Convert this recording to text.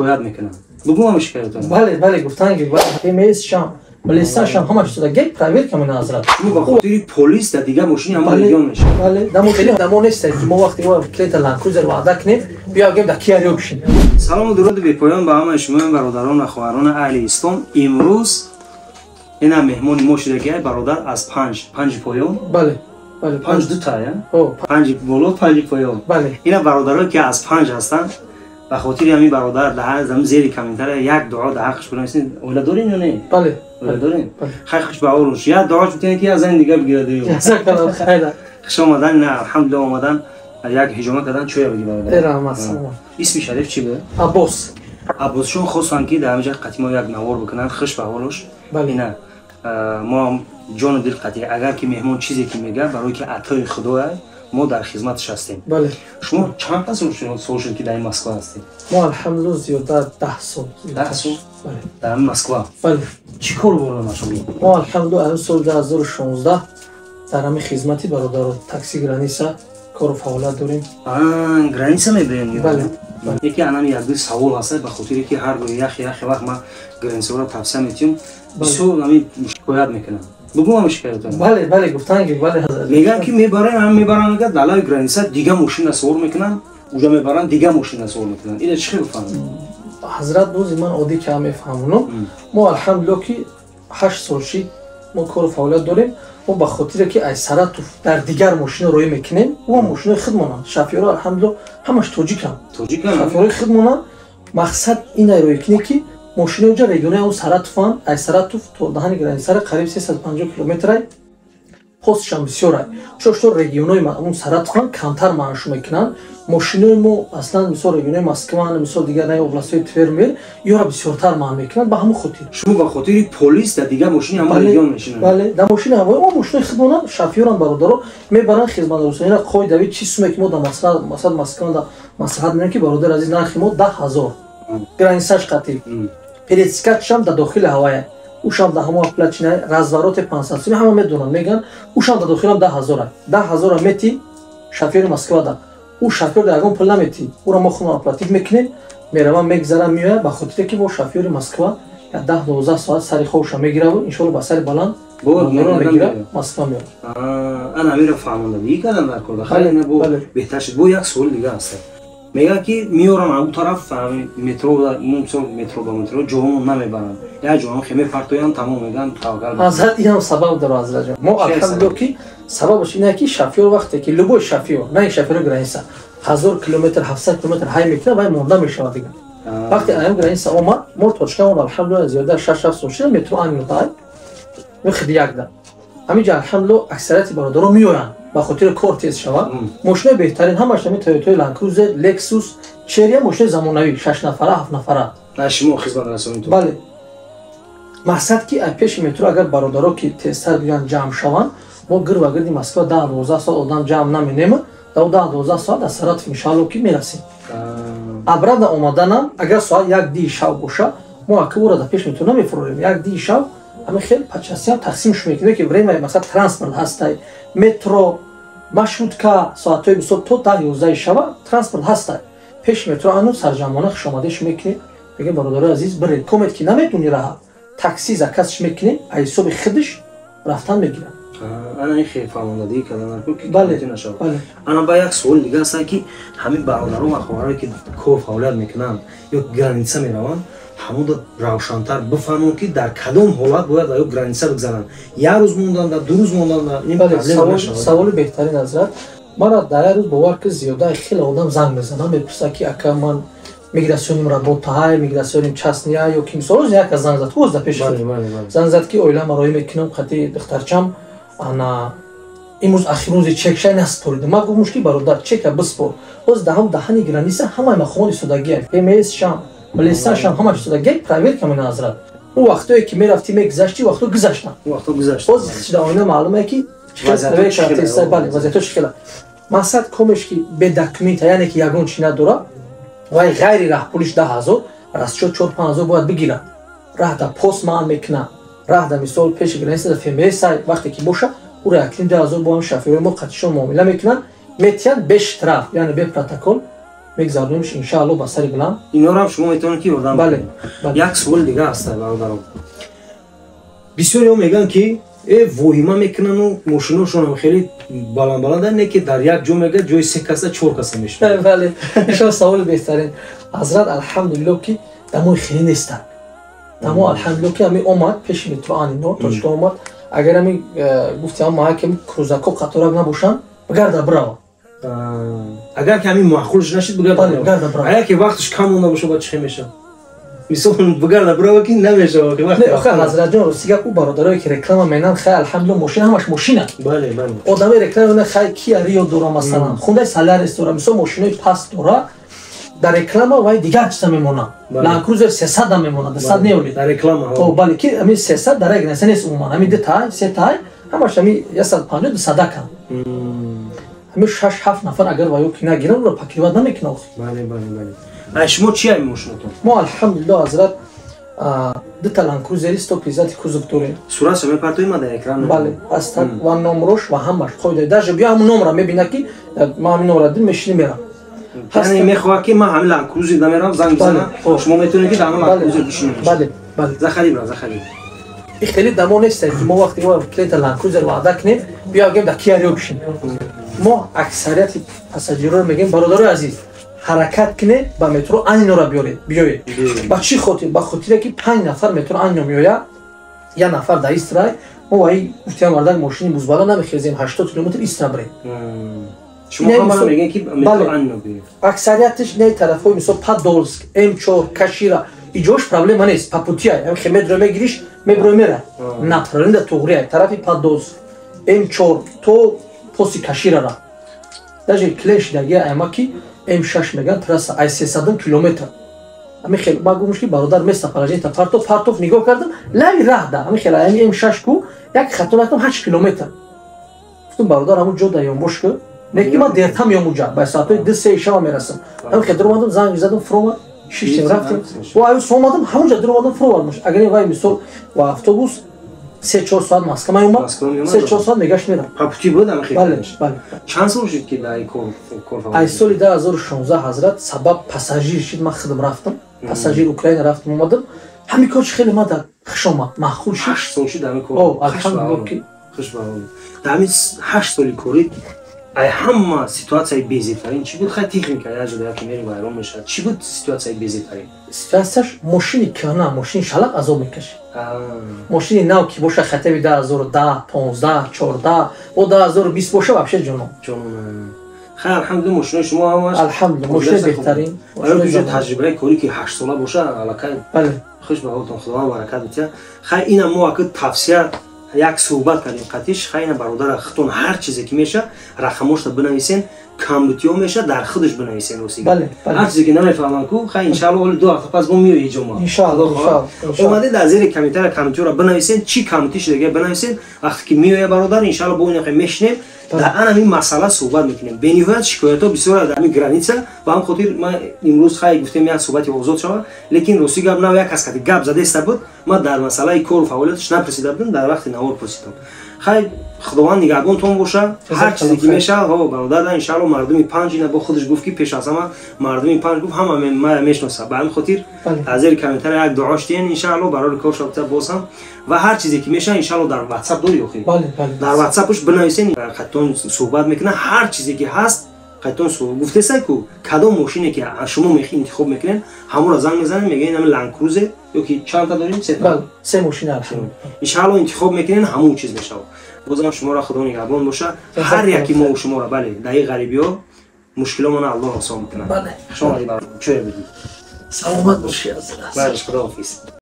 шикоят мекунанд. Дугум шикоятон. Бале, гуфтан ки ФМС шам, балистан шам ҳамаш шуда гек проверка мена ҳазрат. Шумо ба хотири полис да дигар машини ҳама регион мешавад. Бале, дамо хеле дамо нест ки мо вақти мо клета ланкрузер ваъда кунем, биё гем да киариё бишин. Салому дуруди бепоён ба ҳамаи шумо бародарон ва хоҳарони аҳли ислом. Имрӯз ина меҳмони мо шуда ки бародар аз панҷи поён. Бале. Панҷ дута я? Панҷи боло, панҷи поён. Бале. Ина бародарон ки аз панҷ ҳастанд. Ба хотири ҳамин бародар дар зам зери комментария як дуо дар ҳаққиш кунам. Оила дорин ё не? Бале. Оила дорин? Хай хуш ба олуш. Я дуош бутен ки аз ин дигар бигирад. Язакаллах хайра. Хуш омадан, алҳамдулилlah омадан. Як ҳиҷома кадан чоя бигӣ бародар. Эрҳамат салом. Исми шариф чӣ буд? Аббос. Аббосшон хостанд ки дар ҳамаҷа қатъи мо як навор бикунанд. Хуш ба олуш. Ина мо ҷону дил қатъи агар ки меҳмон чизе ки мега барои ки атои худоя мо дар хизматш ҳастем. Бале. Шумо чанд сол шуд ки дар ин Москва ҳастед? Мо алҳамдулилlah зиёда 10 сол. 10 сол? Бале. Дар Москва. Бале. Чӣ кор бordам шумо? Мо алҳамдулилlah аз соли 2016 дар ҳамин хизмати бародаро такси граниса кору фаъолият дорем. Граниса мебарем? Бале. Яке анам як-ду савол ҳаст ба хотире ки ҳар рӯзи яхе вақт ма границаро тавсия метиҳам. Бисёр ҳамин шикоят мекунам. Дугум шикоятон. Бале, гуфтан ки бале ҳазрат. Мегӯянд ки мебаранд дар далаи граниса дига мошина савор мекунанд, уҷа мебаранд дига мошина савор мекунанд. Ина чӣ хел фаҳмед? ҳазрат бози ман оддӣ ки ҳам мефаҳмонам. Мо алҳамдулилlah ки 8 сол шид мо кору фаъолият дорем. Мо ба хотире ки айсарату дар дигар мошина роӣ мекунем, ва мошинаи худ монанд. Шофёро алҳамдулилlah ҳамаш тоҷиканд. Шофёрои худ монанд. Мақсад инаи роӣ кунем ки мошинаи уҷа регионаи он Саратованд, ай Саратов то даҳани границаро қариб 350 километрай. Постшам бисёрай. Чошто регионаи он Саратованд камтар маънош мекунанд. Мошинаи мо аслан мисол регионаи Москва, мисол дигар наи областҳои Твермер ёра бисёртар маъно мекунанд ба ҳамон хотир. Шумо ба хотири полис дар дигар мошини ҳама регион мешинанд? Бале, дар мошини ҳавои мо мошинаи худ монанд, шофёранд бародаро мебаранд хизматрасонӣ қоидави чӣ суме ки мо дар масъалат Москва да маслиҳат менем ки бародар азиз нархи мо 10,000. Границаш қатъи. Пересикатшам дар дохили ҳавая. ушам да ҳамон оплачинаи развороти пансасони ҳама медонанд меган ушам да дохилам 10,000. 10,000 мети шофёри Москва да. У шофёр да ягон пул намети. Ура мо худмон оплатив мекунем. Меравам мегзарам меоя ба хотире ки мо шофёри Москва 10-12 соат сари ховша мегираву иншоалло ба сари баланд бор мегира Москва меоя. Ана мера фаҳмондагӣ кардам дар кор. Хеле не бо беҳтар шуд. Бо як суол дига аст. Мегӯянд ки меорам ан тараф метро ба метро ҷомон намебаранд. Я ҷомон хеме партоянд тамом мегӯянд таваккал. Ҳазрат инам сабаб дорад ҳазрат ҷон. Мо алҳамдулилlah ки сабабаш ине ки шофёр вақте ки любой шофёр, не шофёри граниса 1000 километр 700 километр ҳай мекунад вай монда мешавад дига. Вақте аям граниса омад мо точкамон алҳамдулилlah зиёда 6-7 сол шуда метро ан меояд. Мехиди як да. ҳаминҷа алҳамдулилlah аксарияти бародаро меоянд ба хотири кор тез шавад. Мошинаи беҳтарин ҳамаш ҳамин Toyota Land Cruiser, Lexus, Chery мошинаи замонавӣ 6 нафара 7 нафара. Шумо хизматрасонитон? Бале. Мақсад ки пеши метро агар бародаро ки тезтар биёянд ҷамъ шаванд, мо гир ва гирди Москва 10-12 соат одам ҷамъ наменем. Дар 10-12 соат дар Саратов иншоалло ки мерасем. Абрада омаданам агар соат 1 шав боша, мо акура дар пеш метро намефурорем. 1 шав ҳамин хел пачасиам тақсимш мекунем ки время масалан транспорт ҳастай, метро, маршрутка соатҳои мисол то 10-11 шава транспорт ҳастай. Пеши метро ану сарҷамона хушомадеш мекунем. Мегӯем бародари азиз биред комет ки наметуни раҳа такси закасш мекунем, аз ҳисоби худаш рафтан мегирад. Ана ин хел фаҳмондагӣ кардам ки бале. Ана ба як суол дига аст ки ҳамин бародарон ва хоҳароне ки кор фаъолият мекунанд ё граниса мераванд ҳамуда равшантар бифаҳмон ки дар кадом ҳолат бояд ва ё граниса бигзаранд. Як рӯз монданда, 2 рӯз монданда ин проблема нашавад. Саволи беҳтарин ҳазрат. Мара дар як рӯз бовар ки зиёда хеле одам занг мезананд мепурсанд ки ака ман миграсионим работаҳай, миграсионим частния ё ки мисол рӯз як занг зад ҳоз да пеш занг зад ки оилаам роӣ мекунам қатъи духтарчам ана имрӯз ахир рӯзи чекшай наспоридам. Ман гуфтам мушкил бародар чека биспор. ҳоз даҳани граниса ҳамаи махмон истодагианд. ФМС шам, балистан шам ҳамаш истодагианд проверка мена ҳазрат. У вақтое ки мерафтӣ мегузашти вақто гузаштам. ҳоз чида оина маълуме ки вазъиятҳо чӣ хела. мақсад комеш ки бе документа яъне ки ягон чӣ надорад вай ғайри раҳпулиш 10,000 расчёт 4-5,000 бояд бигирад. раҳ да пост маън мекунад. раҳ да мисол пеши граниса да ФМС вақте ки боша ура яклин 10,000 бо ҳам шофёри мо қатъишон муомила мекунанд. метиҳанд бе штраф яъне бе протокол мегзаронимш иншаалло ба сари буланд. Инора ҳам шумо метавонед ки ёрдам бале. Як суол дига аст бародарам. Бисёриҳо мегӯянд ки воҳима мекунану мошиношонам хеле баланд не ки дар як ҷо мега ҷои 3 каса 4 каса мешавад. бале. иншоалло саволи беҳтарин. ҳазрат алҳамдулиллоҳ ки дамои хеле нестанд. Дамо алҳамдулиллоҳ ки ҳамин омад пеши метро Анино точка омад. Агар ҳамин гуфтам ма ки крузако қатора набошанд бигарда бирава. Агар ки ҳамин маъқулш нашид бигарда бирава. Агар ки вақтш кам монда боша баъд чӣ мешавад? Мисол бигарда бирава ки намешавад. ҳазратҷон ростига ӯ бародарое ки реклама менан хай алҳамдулиллоҳ мошина ҳамаш мошина. бале бале. Одаме реклама менан хай Kia Rio дора масалан. Хундай Solaris дора. Мисол мошинаи паст дора. Дар реклама вай дигар чиза мемонад. Land Cruiser 300 мемонад. 100 неолид. Дар реклама. О бале ки ами 300 дар як нарса нест умуман. Ами 2 тай, 3 тай ҳамаш ами 150 садака. Ами 6-7 нафар агар ваё кина гиран ро пакивад намекунад. бале бале бале. Ай шумо чи ай мошинатон? Мо алҳамдулиллоҳ ҳазрат 2 Land Cruiser стопизати кузов дорем. Суратшо мепартоима дар экран? бале ҳастад ва номрош ва ҳамаш қоидаи даже биё ҳамун номра мебина ки ма ҳамин номра дидим мешини мерам. яъне мехоҳад ки ман ҳамин Land Cruiser намерам занг бизанам. Шумо метавонед ки дар ҳамин Land Cruiser бишинед. бале бале. Захариб ра захариб. И хеле дамо нест ки мо вақте мо клиента Land Cruiser ваъда кунем биё агем дар Kia Rio бишинем. мо аксарияти пассажирро мегӯем бародарои азиз ҳаракат кунед ба метро Анинора биёед. ба чӣ хотир? ба хотире ки 5 нафар метро Анино меояд, 1 нафар дар истрай, мо ваи гуфтиам вардаг мошини бузбала намехезем 80 километр истра бирем. шумо ҳамаро мегӯед ки метро Анино биёед. аксарiyatش не тарафҳои мисол Подольск, М4, Кашира иҷош проблема нест. Попутия ҳам метро мегириш метро мера. Направление да Туғрия тарафи Подольск, М4 то поси Каширара. Даже клеш даги аймаки М6 меган трасса ай 300 километр. Ами хел ба гумш ки бародар места паражета партов нигоҳ кардам лави раҳ да ами хел ами М6 ку як хато рахтам 8 километр. гуфтам бародар ҳамун ҷо да ёмбош ку не ки ман дертам ёмуҷа ба соатои 2-3 шаба мерасам. ами хел дуромадам занг задам фурома шиштем рафтем ва аю сомадам ҳамун ҷо дуромадам фуровармаш. агар вай мисол ва автобус 3-4 соат Москва меомад 3-4 соат мегашт мерам. Папути буд ами хел. бале бале. чанд сол шуд ки дар кор ай соли 2016 ҳазрат сабаб пассажир шид ман худам рафтам. пассажир Украина рафтам омадам. ҳамин кор хеле ман дар хуш омад маъқул шуд. 8 сол шуд ами кор. о алҳамдулиллоҳ ки хуш баҳол. дар ҳамин 8 соли корӣ ай ҳама ситуатсияи безитарин чӣ буд? хай техника як ҷода ки мерим вайрон мешавад. чӣ буд ситуатсияи безитарин? ситуатсияш машини кӯна машини шалақ азоб мекашид. машини нав ки боша хатаби 2010 15 14 бо 2020 боша вообще ҷонон. хай алҳамдулиллоҳ машинои шумо ҳамаш алҳамдулиллоҳ машини беҳтарин. оё дуҷа таҷрибаи корӣ ки 8 сола боша аллакай. бале хуш ба ҳолтон худованд баракат бития. хай ина мо аки тавсия як суҳбат кардем қатиш. хай ина бародара хитон ҳар чизе ки меша рақамошта бинависен камбутиё меша дар худаш бинависен росига. бале ҳар чизе ки намефаҳмам ку хай иншааллоҳ оли 2 ҳафта пас мо миёи ҷома. иншааллоҳ омаде дар зери комментария камбутиёро бинависен чӣ камбути шудаги бинависен. вақте ки миёя бародар иншааллоҳ бо ин мешинем дар ан ҳамин масъала суҳбат мекунем. бениҳоят шикоятҳо бисёр дар ҳамин граница ба ҳам хотир ман имрӯз хай гуфтем як суҳбати озод шава лекин рости гап нав як кас ки гап задаиста буд ман дар масъалаи кору фаъолияташ напурсида будам дар вақти навор пурсидам. хай худованд нигаҳбонтон боша. ҳар чизе ки мешавад ҳо бародар иншааллоҳ мардуми панҷ ина бо худаш гуфт ки пеш аз ҳама мардуми панҷ гуфт ҳама мая мешноса. ба ҳамин хотир аз зери комментария як дуош диҳен иншааллоҳ барори кор шавта боз ҳам ва ҳар чизе ки мешавад иншааллоҳ дар WhatsApp дори охир. дар WhatsAppш бинависен хаттон суҳбат мекунад ҳар чизе ки ҳаст қайтон гуфтесай ку кадом машине ки шумо интихоб мекунед ҳамонро занг мезанед мегӯед ҳамин Land Cruiser ёки чандта дорем? 3 машина иншааллоҳ интихоб мекунед ҳамон чиз мешавад. бозам шуморо худо нигаҳбон боша. ҳар яки мо шуморо бале дар ин ғарибиҳо мушкиломона аллоҳ осон мекунад. шумо чӯя бидед? саломат бошед. худоҳофиз.